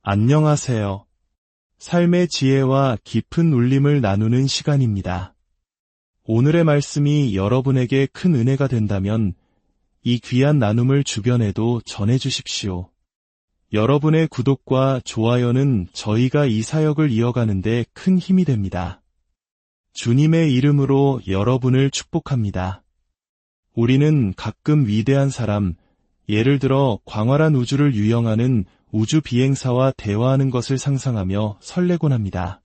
안녕하세요. 삶의 지혜와 깊은 울림을 나누는 시간입니다. 오늘의 말씀이 여러분에게 큰 은혜가 된다면 이 귀한 나눔을 주변에도 전해주십시오. 여러분의 구독과 좋아요는 저희가 이 사역을 이어가는 데 큰 힘이 됩니다. 주님의 이름으로 여러분을 축복합니다. 우리는 가끔 위대한 사람, 예를 들어 광활한 우주를 유영하는 우주 비행사와 대화하는 것을 상상하며 설레곤 합니다.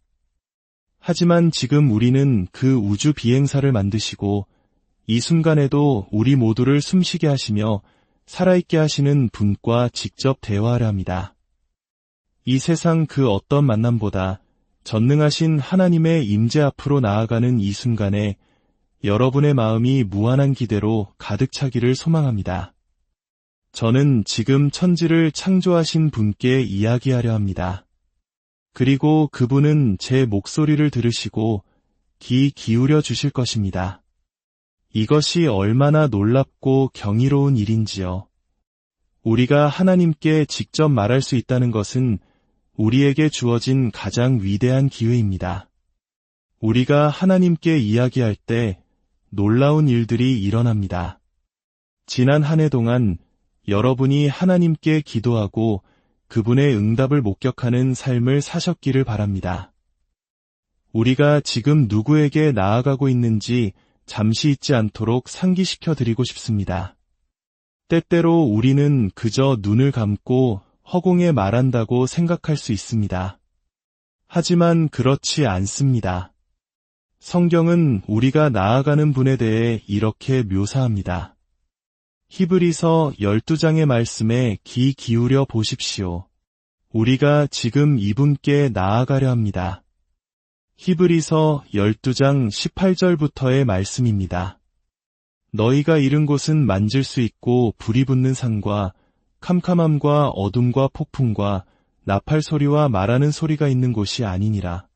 하지만 지금 우리는 그 우주 비행사를 만드시고 이 순간에도 우리 모두를 숨쉬게 하시며 살아있게 하시는 분과 직접 대화하려 합니다. 이 세상 그 어떤 만남보다 전능하신 하나님의 임재 앞으로 나아가는 이 순간에 여러분의 마음이 무한한 기대로 가득 차기를 소망합니다. 저는 지금 천지를 창조하신 분께 이야기하려 합니다. 그리고 그분은 제 목소리를 들으시고 귀 기울여 주실 것입니다. 이것이 얼마나 놀랍고 경이로운 일인지요. 우리가 하나님께 직접 말할 수 있다는 것은 우리에게 주어진 가장 위대한 기회입니다. 우리가 하나님께 이야기할 때 놀라운 일들이 일어납니다. 지난 한 해 동안 여러분이 하나님께 기도하고 그분의 응답을 목격하는 삶을 사셨기를 바랍니다. 우리가 지금 누구에게 나아가고 있는지 잠시 잊지 않도록 상기시켜 드리고 싶습니다. 때때로 우리는 그저 눈을 감고 허공에 말한다고 생각할 수 있습니다. 하지만 그렇지 않습니다. 성경은 우리가 나아가는 분에 대해 이렇게 묘사합니다. 히브리서 12장의 말씀에 귀 기울여 보십시오. 우리가 지금 이분께 나아가려 합니다. 히브리서 12장 18절부터의 말씀입니다. 너희가 이른 곳은 만질 수 있고 불이 붙는 산과 캄캄함과 어둠과 폭풍과 나팔 소리와 말하는 소리가 있는 곳이 아니니라.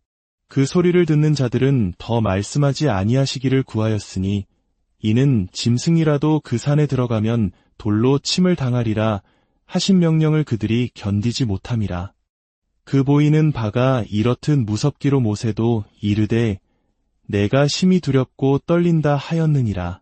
그 소리를 듣는 자들은 더 말씀하지 아니하시기를 구하였으니 이는 짐승이라도 그 산에 들어가면 돌로 침을 당하리라 하신 명령을 그들이 견디지 못함이라. 그 보이는 바가 이렇듯 무섭기로 모세도 이르되 내가 심히 두렵고 떨린다 하였느니라.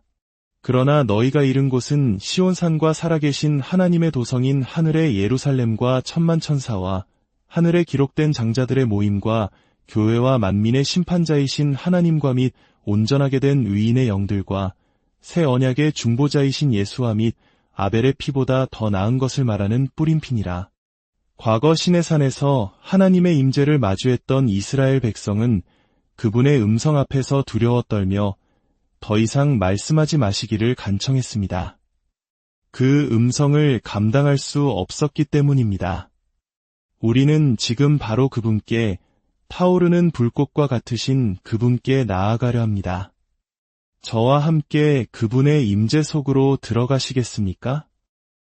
그러나 너희가 이른 곳은 시온산과 살아계신 하나님의 도성인 하늘의 예루살렘과 천만천사와 하늘에 기록된 장자들의 모임과 교회와 만민의 심판자이신 하나님과 및 온전하게 된 의인의 영들과 새 언약의 중보자이신 예수와 및 아벨의 피보다 더 나은 것을 말하는 뿌림핀이라. 과거 시내산에서 하나님의 임재를 마주했던 이스라엘 백성은 그분의 음성 앞에서 두려워 떨며 더 이상 말씀하지 마시기를 간청했습니다. 그 음성을 감당할 수 없었기 때문입니다. 우리는 지금 바로 그분께 타오르는 불꽃과 같으신 그분께 나아가려 합니다. 저와 함께 그분의 임재 속으로 들어가시겠습니까?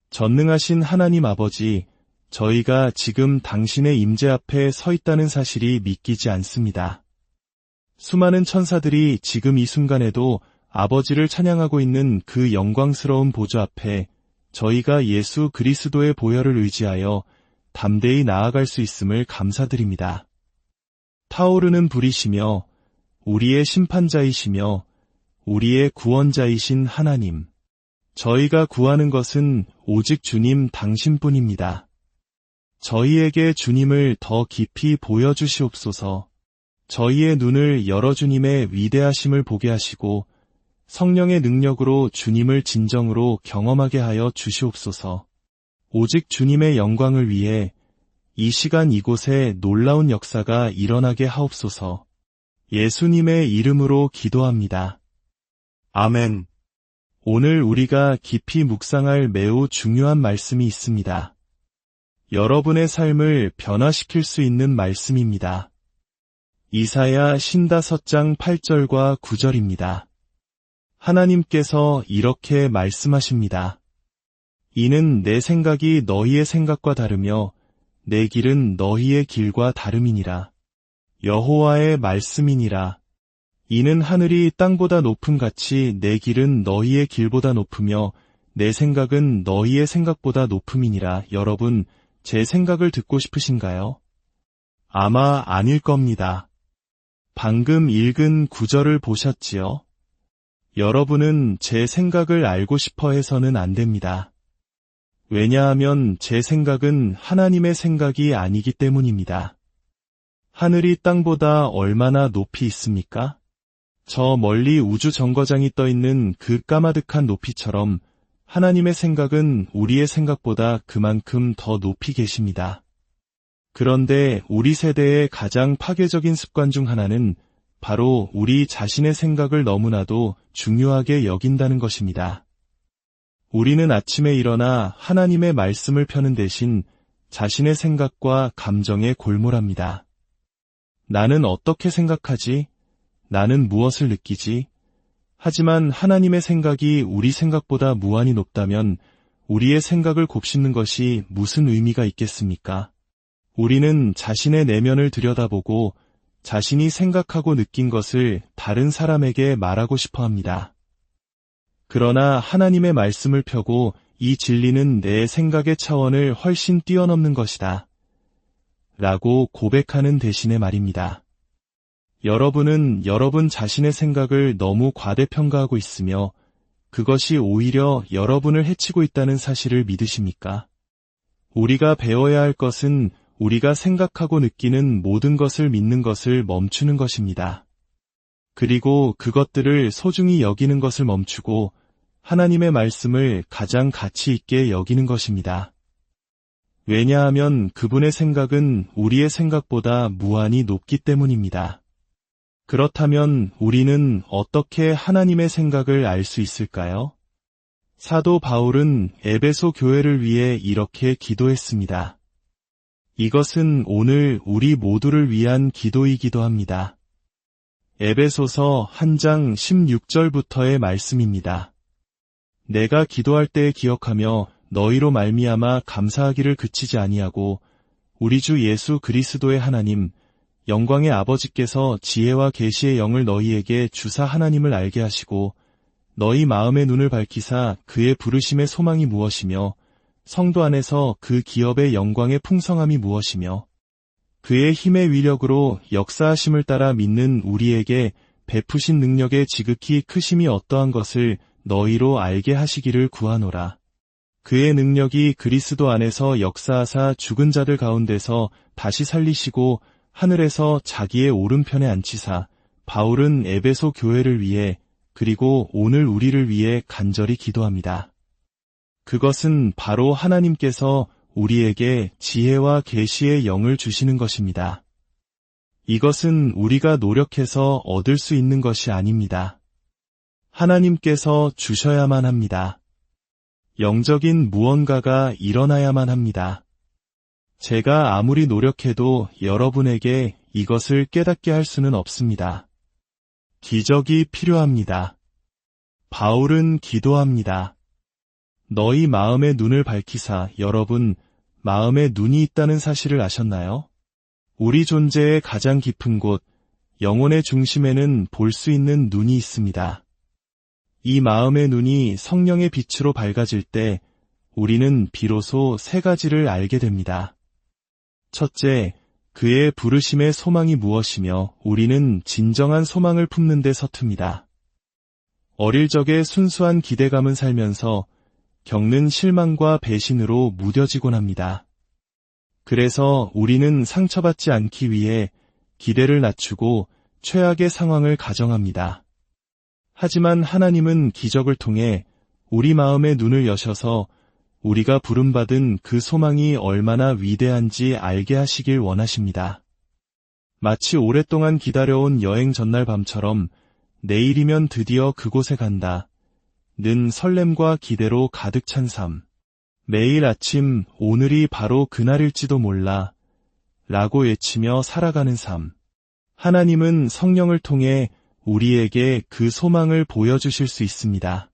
전능하신 하나님 아버지, 저희가 지금 당신의 임재 앞에 서 있다는 사실이 믿기지 않습니다. 수많은 천사들이 지금 이 순간에도 아버지를 찬양하고 있는 그 영광스러운 보좌 앞에 저희가 예수 그리스도의 보혈을 의지하여 담대히 나아갈 수 있음을 감사드립니다. 타오르는 불이시며 우리의 심판자이시며 우리의 구원자이신 하나님, 저희가 구하는 것은 오직 주님 당신뿐입니다. 저희에게 주님을 더 깊이 보여주시옵소서. 저희의 눈을 열어 주님의 위대하심을 보게 하시고 성령의 능력으로 주님을 진정으로 경험하게 하여 주시옵소서. 오직 주님의 영광을 위해 이 시간 이곳에 놀라운 역사가 일어나게 하옵소서. 예수님의 이름으로 기도합니다. 아멘. 오늘 우리가 깊이 묵상할 매우 중요한 말씀이 있습니다. 여러분의 삶을 변화시킬 수 있는 말씀입니다. 이사야 55장 8절과 9절입니다. 하나님께서 이렇게 말씀하십니다. 이는 내 생각이 너희의 생각과 다르며 내 길은 너희의 길과 다름이니라. 여호와의 말씀이니라. 이는 하늘이 땅보다 높음 같이 내 길은 너희의 길보다 높으며 내 생각은 너희의 생각보다 높음이니라. 여러분, 제 생각을 듣고 싶으신가요? 아마 아닐 겁니다. 방금 읽은 구절을 보셨지요? 여러분은 제 생각을 알고 싶어 해서는 안 됩니다. 왜냐하면 제 생각은 하나님의 생각이 아니기 때문입니다. 하늘이 땅보다 얼마나 높이 있습니까? 저 멀리 우주 정거장이 떠 있는 그 까마득한 높이처럼 하나님의 생각은 우리의 생각보다 그만큼 더 높이 계십니다. 그런데 우리 세대의 가장 파괴적인 습관 중 하나는 바로 우리 자신의 생각을 너무나도 중요하게 여긴다는 것입니다. 우리는 아침에 일어나 하나님의 말씀을 펴는 대신 자신의 생각과 감정에 골몰합니다. 나는 어떻게 생각하지? 나는 무엇을 느끼지? 하지만 하나님의 생각이 우리 생각보다 무한히 높다면 우리의 생각을 곱씹는 것이 무슨 의미가 있겠습니까? 우리는 자신의 내면을 들여다보고 자신이 생각하고 느낀 것을 다른 사람에게 말하고 싶어 합니다. 그러나 하나님의 말씀을 펴고 이 진리는 내 생각의 차원을 훨씬 뛰어넘는 것이다. 라고 고백하는 대신에 말입니다. 여러분은 여러분 자신의 생각을 너무 과대평가하고 있으며 그것이 오히려 여러분을 해치고 있다는 사실을 믿으십니까? 우리가 배워야 할 것은 우리가 생각하고 느끼는 모든 것을 믿는 것을 멈추는 것입니다. 그리고 그것들을 소중히 여기는 것을 멈추고 하나님의 말씀을 가장 가치 있게 여기는 것입니다. 왜냐하면 그분의 생각은 우리의 생각보다 무한히 높기 때문입니다. 그렇다면 우리는 어떻게 하나님의 생각을 알 수 있을까요? 사도 바울은 에베소 교회를 위해 이렇게 기도했습니다. 이것은 오늘 우리 모두를 위한 기도이기도 합니다. 에베소서 1장 16절부터의 말씀입니다. 내가 기도할 때에 기억하며 너희로 말미암아 감사하기를 그치지 아니하고 우리 주 예수 그리스도의 하나님 영광의 아버지께서 지혜와 계시의 영을 너희에게 주사 하나님을 알게 하시고 너희 마음의 눈을 밝히사 그의 부르심의 소망이 무엇이며 성도 안에서 그 기업의 영광의 풍성함이 무엇이며 그의 힘의 위력으로 역사하심을 따라 믿는 우리에게 베푸신 능력의 지극히 크심이 어떠한 것을 너희로 알게 하시기를 구하노라. 그의 능력이 그리스도 안에서 역사하사 죽은 자들 가운데서 다시 살리시고 하늘에서 자기의 오른편에 앉히사 바울은 에베소 교회를 위해 그리고 오늘 우리를 위해 간절히 기도합니다. 그것은 바로 하나님께서 우리에게 지혜와 계시의 영을 주시는 것입니다. 이것은 우리가 노력해서 얻을 수 있는 것이 아닙니다. 하나님께서 주셔야만 합니다. 영적인 무언가가 일어나야만 합니다. 제가 아무리 노력해도 여러분에게 이것을 깨닫게 할 수는 없습니다. 기적이 필요합니다. 바울은 기도합니다. 너희 마음의 눈을 밝히사 여러분 마음에 눈이 있다는 사실을 아셨나요? 우리 존재의 가장 깊은 곳, 영혼의 중심에는 볼 수 있는 눈이 있습니다. 이 마음의 눈이 성령의 빛으로 밝아질 때 우리는 비로소 세 가지를 알게 됩니다. 첫째, 그의 부르심의 소망이 무엇이며 우리는 진정한 소망을 품는 데 서툽니다. 어릴 적의 순수한 기대감은 살면서 겪는 실망과 배신으로 무뎌지곤 합니다. 그래서 우리는 상처받지 않기 위해 기대를 낮추고 최악의 상황을 가정합니다. 하지만 하나님은 기적을 통해 우리 마음의 눈을 여셔서 우리가 부름받은 그 소망이 얼마나 위대한지 알게 하시길 원하십니다. 마치 오랫동안 기다려온 여행 전날 밤처럼 내일이면 드디어 그곳에 간다. 는 설렘과 기대로 가득 찬 삶. 매일 아침 오늘이 바로 그날일지도 몰라 라고 외치며 살아가는 삶. 하나님은 성령을 통해 우리에게 그 소망을 보여주실 수 있습니다.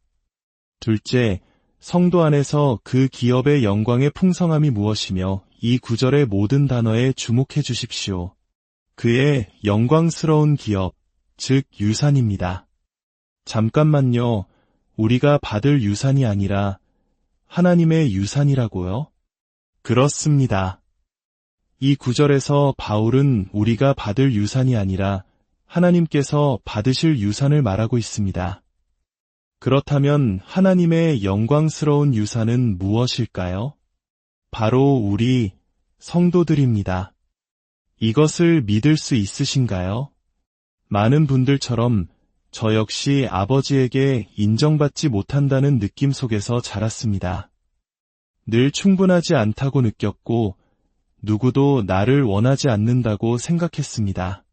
둘째, 성도 안에서 그 기업의 영광의 풍성함이 무엇이며 이 구절의 모든 단어에 주목해 주십시오. 그의 영광스러운 기업, 즉 유산입니다. 잠깐만요. 우리가 받을 유산이 아니라 하나님의 유산이라고요? 그렇습니다. 이 구절에서 바울은 우리가 받을 유산이 아니라 하나님께서 받으실 유산을 말하고 있습니다. 그렇다면 하나님의 영광스러운 유산은 무엇일까요? 바로 우리 성도들입니다. 이것을 믿을 수 있으신가요? 많은 분들처럼 저 역시 아버지에게 인정받지 못한다는 느낌 속에서 자랐습니다. 늘 충분하지 않다고 느꼈고 누구도 나를 원하지 않는다고 생각했습니다.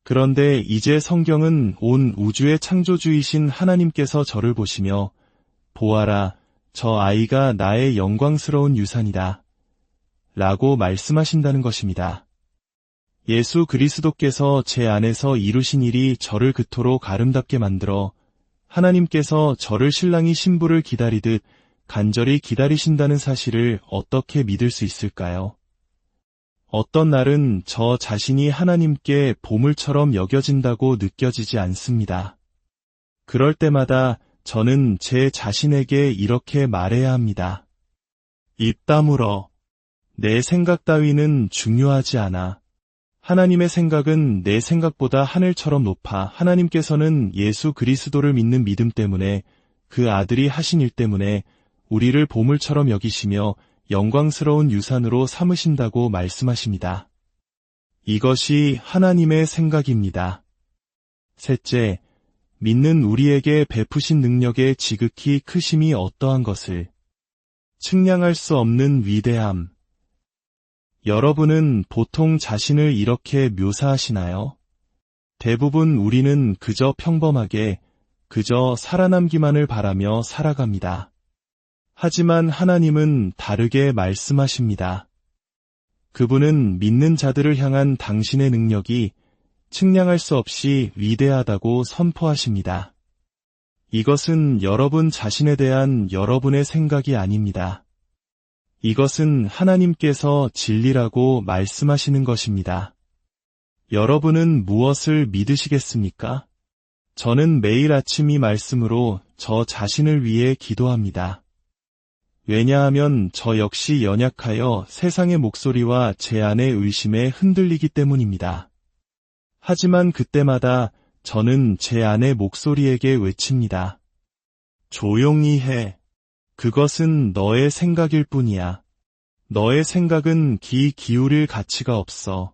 그런데 이제 성경은 온 우주의 창조주이신 하나님께서 저를 보시며 보아라, 저 아이가 나의 영광스러운 유산이다 라고 말씀하신다는 것입니다. 예수 그리스도께서 제 안에서 이루신 일이 저를 그토록 아름답게 만들어 하나님께서 저를 신랑이 신부를 기다리듯 간절히 기다리신다는 사실을 어떻게 믿을 수 있을까요? 어떤 날은 저 자신이 하나님께 보물처럼 여겨진다고 느껴지지 않습니다. 그럴 때마다 저는 제 자신에게 이렇게 말해야 합니다. 입 다물어. 내 생각 따위는 중요하지 않아. 하나님의 생각은 내 생각보다 하늘처럼 높아. 하나님께서는 예수 그리스도를 믿는 믿음 때문에 그 아들이 하신 일 때문에 우리를 보물처럼 여기시며 영광스러운 유산으로 삼으신다고 말씀하십니다. 이것이 하나님의 생각입니다. 셋째, 믿는 우리에게 베푸신 능력의 지극히 크심이 어떠한 것을 측량할 수 없는 위대함. 여러분은 보통 자신을 이렇게 묘사하시나요? 대부분 우리는 그저 평범하게, 그저 살아남기만을 바라며 살아갑니다. 하지만 하나님은 다르게 말씀하십니다. 그분은 믿는 자들을 향한 당신의 능력이 측량할 수 없이 위대하다고 선포하십니다. 이것은 여러분 자신에 대한 여러분의 생각이 아닙니다. 이것은 하나님께서 진리라고 말씀하시는 것입니다. 여러분은 무엇을 믿으시겠습니까? 저는 매일 아침 이 말씀으로 저 자신을 위해 기도합니다. 왜냐하면 저 역시 연약하여 세상의 목소리와 제 안의 의심에 흔들리기 때문입니다. 하지만 그때마다 저는 제 안의 목소리에게 외칩니다. 조용히 해. 그것은 너의 생각일 뿐이야. 너의 생각은 귀 기울일 가치가 없어.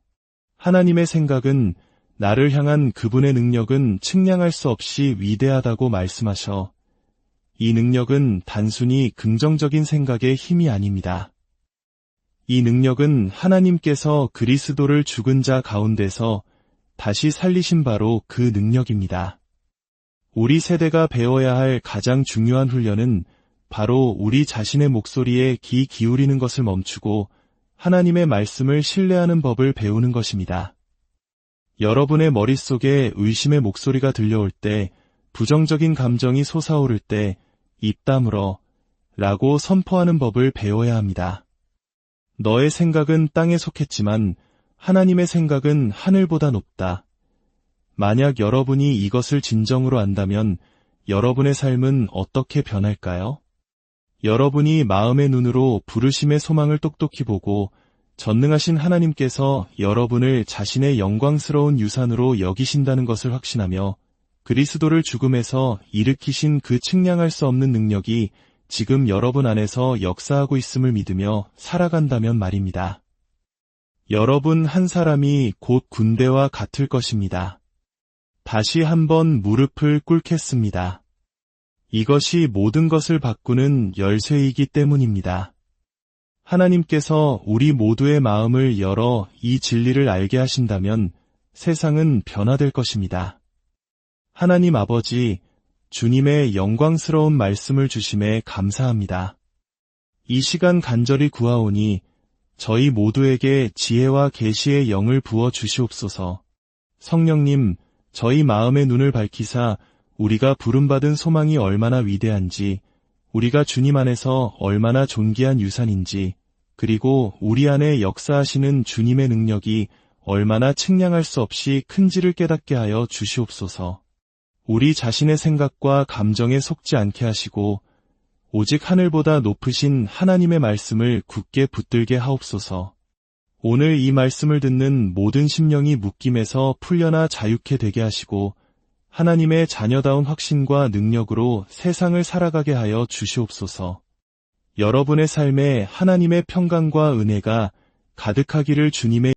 하나님의 생각은 나를 향한 그분의 능력은 측량할 수 없이 위대하다고 말씀하셔. 이 능력은 단순히 긍정적인 생각의 힘이 아닙니다. 이 능력은 하나님께서 그리스도를 죽은 자 가운데서 다시 살리신 바로 그 능력입니다. 우리 세대가 배워야 할 가장 중요한 훈련은 바로 우리 자신의 목소리에 귀 기울이는 것을 멈추고 하나님의 말씀을 신뢰하는 법을 배우는 것입니다. 여러분의 머릿속에 의심의 목소리가 들려올 때, 부정적인 감정이 솟아오를 때 입 다물어 라고 선포하는 법을 배워야 합니다. 너의 생각은 땅에 속했지만 하나님의 생각은 하늘보다 높다. 만약 여러분이 이것을 진정으로 안다면 여러분의 삶은 어떻게 변할까요? 여러분이 마음의 눈으로 부르심의 소망을 똑똑히 보고 전능하신 하나님께서 여러분을 자신의 영광스러운 유산으로 여기신다는 것을 확신하며 그리스도를 죽음에서 일으키신 그 측량할 수 없는 능력이 지금 여러분 안에서 역사하고 있음을 믿으며 살아간다면 말입니다. 여러분 한 사람이 곧 군대와 같을 것입니다. 다시 한번 무릎을 꿇겠습니다. 이것이 모든 것을 바꾸는 열쇠이기 때문입니다. 하나님께서 우리 모두의 마음을 열어 이 진리를 알게 하신다면 세상은 변화될 것입니다. 하나님 아버지, 주님의 영광스러운 말씀을 주심에 감사합니다. 이 시간 간절히 구하오니 저희 모두에게 지혜와 계시의 영을 부어 주시옵소서. 성령님, 저희 마음의 눈을 밝히사 우리가 부름받은 소망이 얼마나 위대한지, 우리가 주님 안에서 얼마나 존귀한 유산인지, 그리고 우리 안에 역사하시는 주님의 능력이 얼마나 측량할 수 없이 큰지를 깨닫게 하여 주시옵소서. 우리 자신의 생각과 감정에 속지 않게 하시고 오직 하늘보다 높으신 하나님의 말씀을 굳게 붙들게 하옵소서. 오늘 이 말씀을 듣는 모든 심령이 묶임에서 풀려나 자유케 되게 하시고 하나님의 자녀다운 확신과 능력으로 세상을 살아가게 하여 주시옵소서. 여러분의 삶에 하나님의 평강과 은혜가 가득하기를 주님의